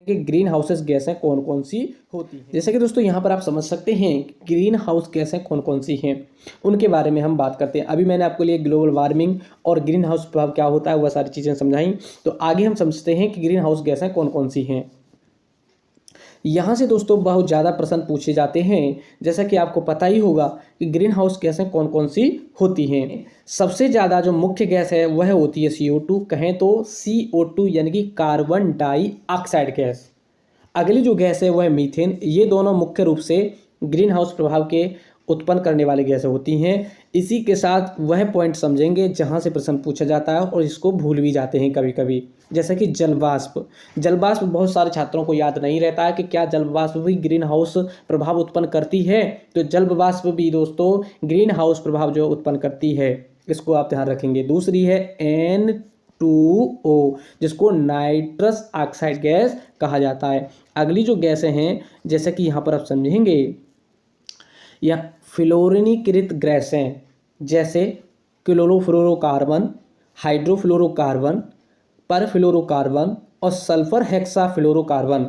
कि green houses गैसें कौन कौन सी होती हैं। जैसे कि दोस्तों यहाँ पर आप समझ सकते हैं ग्रीन हाउस गैसें कौन कौन सी हैं, उनके बारे में हम बात करते हैं। अभी मैंने आपके लिए ग्लोबल वार्मिंग और ग्रीन हाउस प्रभाव क्या होता है वह सारी चीज़ें समझाई। तो आगे हम समझते हैं कि ग्रीन हाउस गैसें कौन कौन सी हैं। यहाँ से दोस्तों बहुत ज़्यादा प्रश्न पूछे जाते हैं। जैसा कि आपको पता ही होगा कि ग्रीन हाउस गैसें कौन कौन सी होती हैं। सबसे ज़्यादा जो मुख्य गैस है वह होती है CO2, कहें तो CO2 यानी कि कार्बन डाइऑक्साइड गैस। अगली जो गैस है वह है मीथेन। ये दोनों मुख्य रूप से ग्रीन हाउस प्रभाव के उत्पन्न करने वाली गैसें होती हैं। इसी के साथ वह पॉइंट समझेंगे जहाँ से प्रश्न पूछा जाता है और इसको भूल भी जाते हैं कभी कभी, जैसे कि जलवाष्प। जलवाष्प बहुत सारे छात्रों को याद नहीं रहता है कि क्या जलवाष्प भी ग्रीन हाउस प्रभाव उत्पन्न करती है। तो जलवाष्प भी दोस्तों ग्रीन हाउस प्रभाव जो उत्पन्न करती है, इसको आप ध्यान रखेंगे। दूसरी है N2O, जिसको नाइट्रस ऑक्साइड गैस कहा जाता है। अगली जो गैसें हैं जैसे कि यहाँ पर आप समझेंगे, या फ्लोरीनीकृत गैसें जैसे क्लोरोफ्लोरोकार्बन, हाइड्रोफ्लोरोकार्बन, परफ्लोरोकार्बन और सल्फर हेक्साफ्लोरोकार्बन।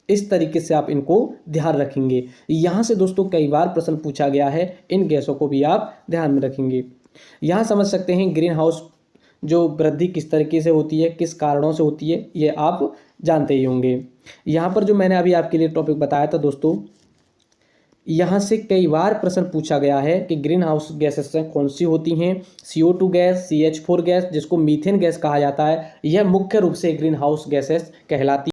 इस तरीके से आप इनको ध्यान रखेंगे। यहाँ से दोस्तों कई बार प्रश्न पूछा गया है, इन गैसों को भी आप ध्यान में रखेंगे। यहाँ समझ सकते हैं ग्रीन हाउस जो वृद्धि किस तरीके से होती है, किस कारणों से होती है, ये आप जानते ही होंगे। यहाँ पर जो मैंने अभी आपके लिए टॉपिक बताया था दोस्तों, यहाँ से कई बार प्रश्न पूछा गया है कि ग्रीन हाउस गैसेस कौन सी होती हैं। CO2 गैस, CH4 गैस जिसको मीथेन गैस कहा जाता है, यह मुख्य रूप से ग्रीन हाउस गैसेस कहलाती